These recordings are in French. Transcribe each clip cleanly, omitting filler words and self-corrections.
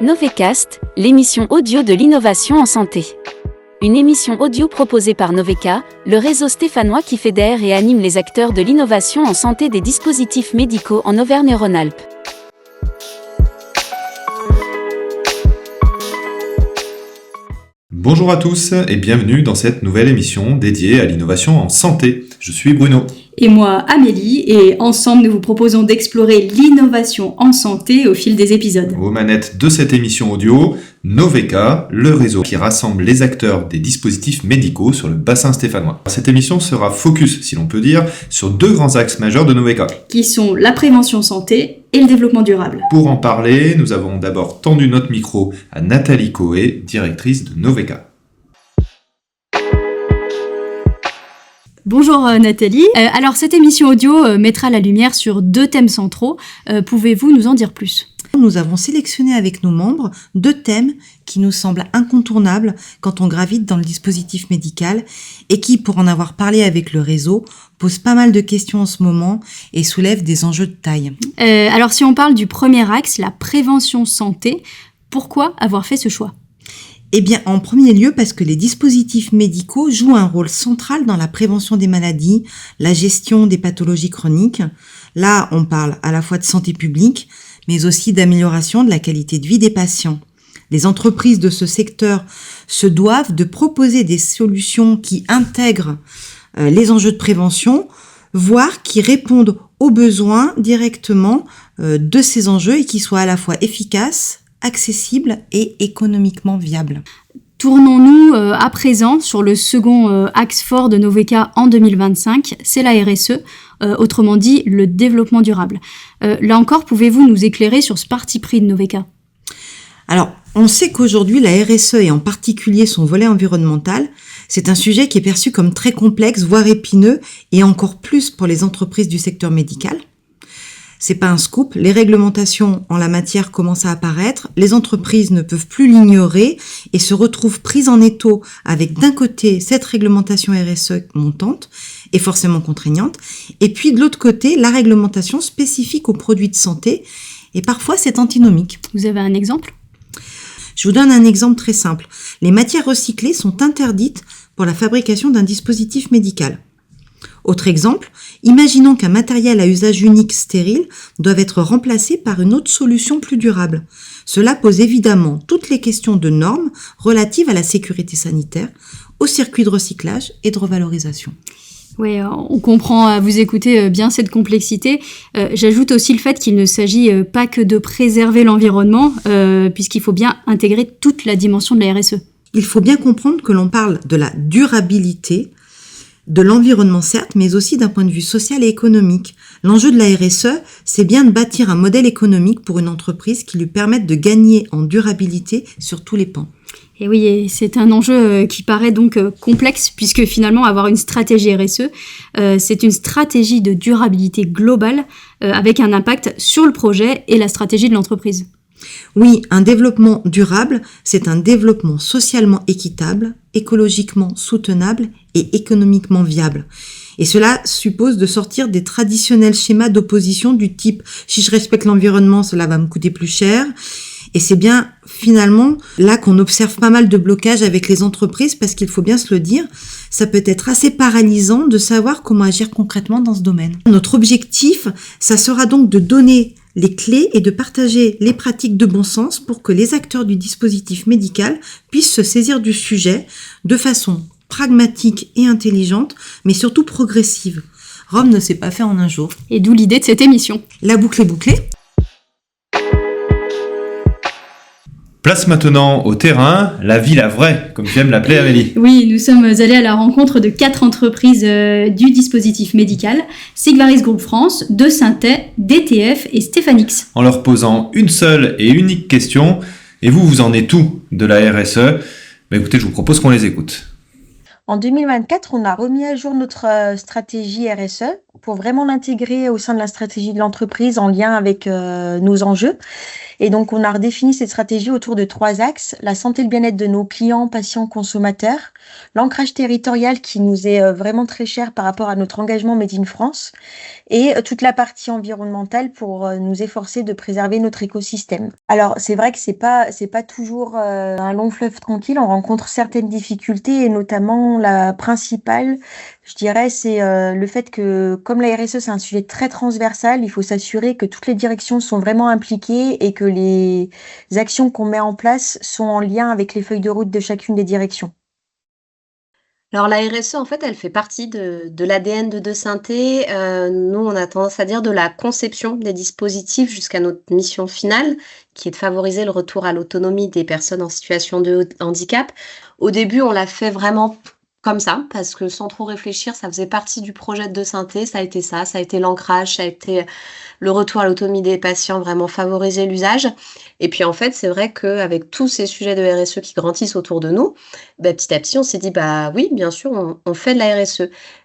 Novecast, l'émission audio de l'innovation en santé. Une émission audio proposée par Noveca, le réseau stéphanois qui fédère et anime les acteurs de l'innovation en santé des dispositifs médicaux en Auvergne-Rhône-Alpes. Bonjour à tous et bienvenue dans cette nouvelle émission dédiée à l'innovation en santé. Je suis Bruno. Et moi, Amélie, et ensemble nous vous proposons d'explorer l'innovation en santé au fil des épisodes. Aux manettes de cette émission audio, Noveca, le réseau qui rassemble les acteurs des dispositifs médicaux sur le bassin stéphanois. Cette émission sera focus, si l'on peut dire, sur deux grands axes majeurs de Noveca. Qui sont la prévention santé et le développement durable. Pour en parler, nous avons d'abord tendu notre micro à Nathalie Coé, directrice de Noveca. Bonjour Nathalie. Alors cette émission audio mettra la lumière sur deux thèmes centraux. Pouvez-vous nous en dire plus ? Nous avons sélectionné avec nos membres deux thèmes qui nous semblent incontournables quand on gravite dans le dispositif médical et qui, pour en avoir parlé avec le réseau, posent pas mal de questions en ce moment et soulèvent des enjeux de taille. Alors si on parle du premier axe, la prévention santé, pourquoi avoir fait ce choix ? Eh bien, en premier lieu, parce que les dispositifs médicaux jouent un rôle central dans la prévention des maladies, la gestion des pathologies chroniques. Là, on parle à la fois de santé publique, mais aussi d'amélioration de la qualité de vie des patients. Les entreprises de ce secteur se doivent de proposer des solutions qui intègrent les enjeux de prévention, voire qui répondent aux besoins directement de ces enjeux et qui soient à la fois efficaces, accessible et économiquement viable. Tournons-nous à présent sur le second axe fort de Noveca en 2025, c'est la RSE, autrement dit le développement durable. Là encore, pouvez-vous nous éclairer sur ce parti pris de Noveca ? Alors, on sait qu'aujourd'hui, la RSE et en particulier son volet environnemental, c'est un sujet qui est perçu comme très complexe, voire épineux, et encore plus pour les entreprises du secteur médical. C'est pas un scoop, les réglementations en la matière commencent à apparaître, les entreprises ne peuvent plus l'ignorer et se retrouvent prises en étau avec d'un côté cette réglementation RSE montante et forcément contraignante, et puis de l'autre côté la réglementation spécifique aux produits de santé, et parfois c'est antinomique. Vous avez un exemple ? Je vous donne un exemple très simple. Les matières recyclées sont interdites pour la fabrication d'un dispositif médical. Autre exemple, imaginons qu'un matériel à usage unique stérile doive être remplacé par une autre solution plus durable. Cela pose évidemment toutes les questions de normes relatives à la sécurité sanitaire, aux circuits de recyclage et de revalorisation. Oui, on comprend à vous écouter bien cette complexité. J'ajoute aussi le fait qu'il ne s'agit pas que de préserver l'environnement, puisqu'il faut bien intégrer toute la dimension de la RSE. Il faut bien comprendre que l'on parle de la durabilité, de l'environnement certes, mais aussi d'un point de vue social et économique. L'enjeu de la RSE, c'est bien de bâtir un modèle économique pour une entreprise qui lui permette de gagner en durabilité sur tous les pans. Et oui, et c'est un enjeu qui paraît donc complexe, puisque finalement avoir une stratégie RSE, c'est une stratégie de durabilité globale avec un impact sur le projet et la stratégie de l'entreprise. Oui, un développement durable, c'est un développement socialement équitable, écologiquement soutenable et économiquement viable. Et cela suppose de sortir des traditionnels schémas d'opposition du type « si je respecte l'environnement, cela va me coûter plus cher ». Et c'est bien finalement là qu'on observe pas mal de blocages avec les entreprises parce qu'il faut bien se le dire, ça peut être assez paralysant de savoir comment agir concrètement dans ce domaine. Notre objectif, ça sera donc de donner les clés et de partager les pratiques de bon sens pour que les acteurs du dispositif médical puissent se saisir du sujet de façon pragmatique et intelligente, mais surtout progressive. Rome ne s'est pas fait en un jour. Et d'où l'idée de cette émission. La boucle est bouclée. Place maintenant au terrain, la vie la vraie, comme tu aimes l'appeler Amélie. Oui, nous sommes allés à la rencontre de 4 entreprises du dispositif médical, Sigvaris Group France, De Synthé, DTF et Stéphanix. En leur posant une seule et unique question, et vous en êtes où de la RSE ? Écoutez, je vous propose qu'on les écoute. En 2024, on a remis à jour notre stratégie RSE pour vraiment l'intégrer au sein de la stratégie de l'entreprise en lien avec nos enjeux. Et donc, on a redéfini cette stratégie autour de 3 axes: la santé et le bien-être de nos clients, patients, consommateurs, l'ancrage territorial qui nous est vraiment très cher par rapport à notre engagement Made in France, et toute la partie environnementale pour nous efforcer de préserver notre écosystème. Alors, c'est vrai que c'est pas toujours un long fleuve tranquille. On rencontre certaines difficultés, et notamment la principale, je dirais, c'est le fait que, comme la RSE, c'est un sujet très transversal, il faut s'assurer que toutes les directions sont vraiment impliquées et que les actions qu'on met en place sont en lien avec les feuilles de route de chacune des directions. Alors la RSE, en fait, elle fait partie de l'ADN de Synthé. Nous, on a tendance à dire de la conception des dispositifs jusqu'à notre mission finale, qui est de favoriser le retour à l'autonomie des personnes en situation de handicap. Au début, on l'a fait vraiment comme ça, parce que sans trop réfléchir, ça faisait partie du projet de Synthé. Ça a été l'ancrage, ça a été le retour à l'autonomie des patients, vraiment favoriser l'usage. Et puis en fait, c'est vrai qu'avec tous ces sujets de RSE qui grandissent autour de nous, petit à petit, on s'est dit, oui, bien sûr, on fait de la RSE.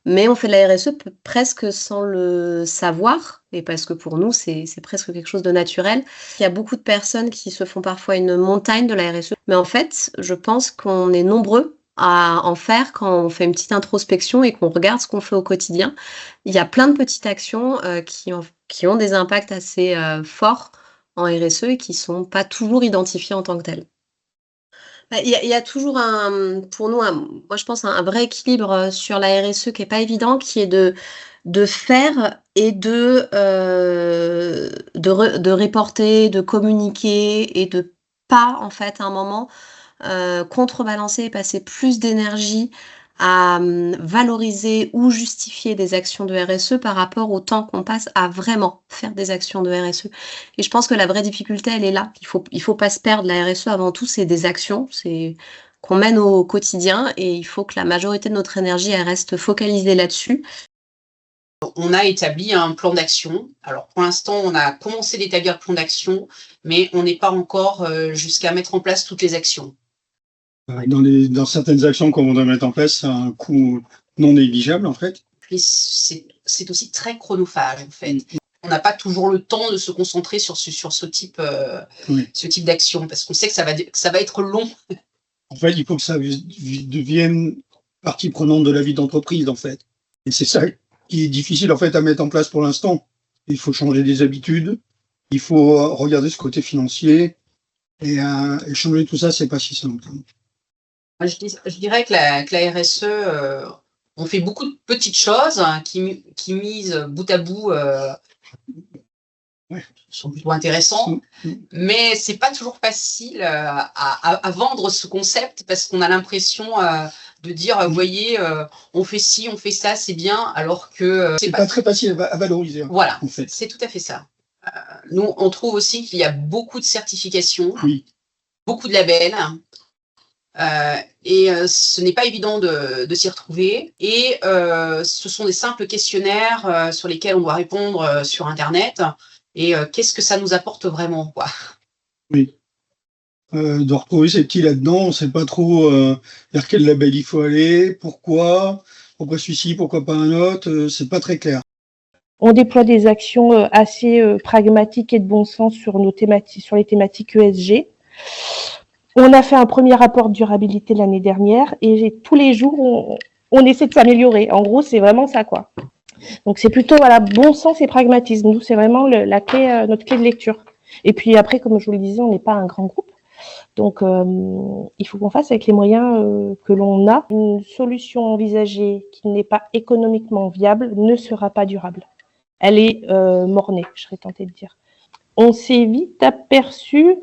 Mais on fait de la RSE presque sans le savoir, et parce que pour nous, c'est presque quelque chose de naturel. Il y a beaucoup de personnes qui se font parfois une montagne de la RSE. Mais en fait, je pense qu'on est nombreux à en faire quand on fait une petite introspection et qu'on regarde ce qu'on fait au quotidien. Il y a plein de petites actions qui ont des impacts assez forts en RSE et qui sont pas toujours identifiées en tant que telles. Il y a toujours pour nous, moi je pense un vrai équilibre sur la RSE qui est pas évident, qui est de faire et de reporter, de communiquer, et de pas, en fait, à un moment, contrebalancer et passer plus d'énergie à valoriser ou justifier des actions de RSE par rapport au temps qu'on passe à vraiment faire des actions de RSE. Et je pense que la vraie difficulté, elle est là. Il faut pas se perdre. La RSE, avant tout, c'est des actions, c'est qu'on mène au quotidien, et il faut que la majorité de notre énergie, elle reste focalisée là-dessus. On a établi un plan d'action. Alors pour l'instant, on a commencé d'établir le plan d'action, mais on n'est pas encore jusqu'à mettre en place toutes les actions. Dans certaines actions qu'on voudrait mettre en place, c'est un coût non négligeable, en fait. Puis c'est aussi très chronophage, en fait. On n'a pas toujours le temps de se concentrer sur ce type d'action, parce qu'on sait que ça va être long. En fait, il faut que ça devienne partie prenante de la vie d'entreprise, en fait. Et c'est ça qui est difficile, en fait, à mettre en place pour l'instant. Il faut changer des habitudes, il faut regarder ce côté financier, et changer tout ça, c'est pas si simple. Je dirais que la RSE, on fait beaucoup de petites choses qui mises bout à bout sont plutôt intéressants, mais c'est pas toujours facile à vendre ce concept, parce qu'on a l'impression de dire, vous voyez, on fait ci, on fait ça, c'est bien, alors que c'est pas très facile à valoriser. Voilà, en fait. C'est tout à fait ça. Nous, on trouve aussi qu'il y a beaucoup de certifications, beaucoup de labels. Et ce n'est pas évident de s'y retrouver, et ce sont des simples questionnaires sur lesquels on doit répondre sur Internet, et qu'est-ce que ça nous apporte vraiment, quoi. Oui. De retrouver ces petits là-dedans, on ne sait pas trop vers quel label il faut aller, pourquoi celui-ci, pourquoi pas un autre, c'est pas très clair. On déploie des actions assez pragmatiques et de bon sens sur les thématiques ESG. On a fait un premier rapport de durabilité l'année dernière, et tous les jours, on essaie de s'améliorer. En gros, c'est vraiment ça, quoi. Donc, c'est plutôt, bon sens et pragmatisme. Nous, c'est vraiment la clé, notre clé de lecture. Et puis après, comme je vous le disais, on n'est pas un grand groupe. Donc, il faut qu'on fasse avec les moyens que l'on a. Une solution envisagée qui n'est pas économiquement viable ne sera pas durable. Elle est mort-née, je serais tentée de dire. On s'est vite aperçu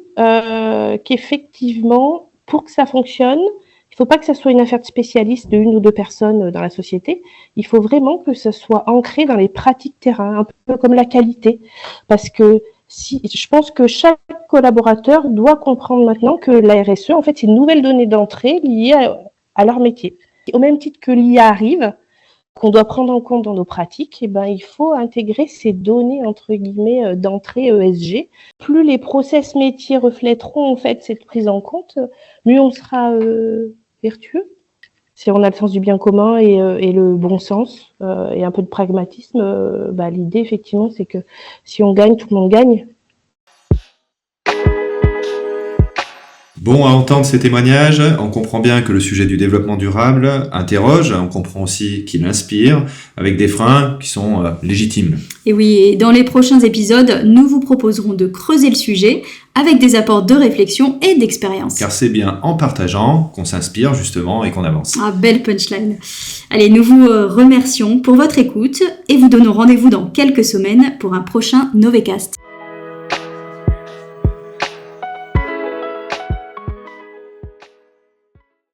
qu'effectivement, pour que ça fonctionne, il ne faut pas que ça soit une affaire de spécialistes, de 1 ou 2 personnes dans la société. Il faut vraiment que ça soit ancré dans les pratiques terrain, un peu comme la qualité. Parce que je pense que chaque collaborateur doit comprendre maintenant que la RSE, en fait, c'est une nouvelle donnée d'entrée liée à leur métier. Et au même titre que l'IA arrive, qu'on doit prendre en compte dans nos pratiques, il faut intégrer ces données, entre guillemets, d'entrée ESG. Plus les process métiers reflèteront, en fait, cette prise en compte, mieux on sera vertueux. Si on a le sens du bien commun et le bon sens et un peu de pragmatisme, l'idée effectivement c'est que si on gagne, tout le monde gagne. Bon, à entendre ces témoignages, on comprend bien que le sujet du développement durable interroge, on comprend aussi qu'il inspire, avec des freins qui sont légitimes. Et oui, et dans les prochains épisodes, nous vous proposerons de creuser le sujet avec des apports de réflexion et d'expérience. Car c'est bien en partageant qu'on s'inspire justement et qu'on avance. Ah, belle punchline. Allez, nous vous remercions pour votre écoute et vous donnons rendez-vous dans quelques semaines pour un prochain Novecast.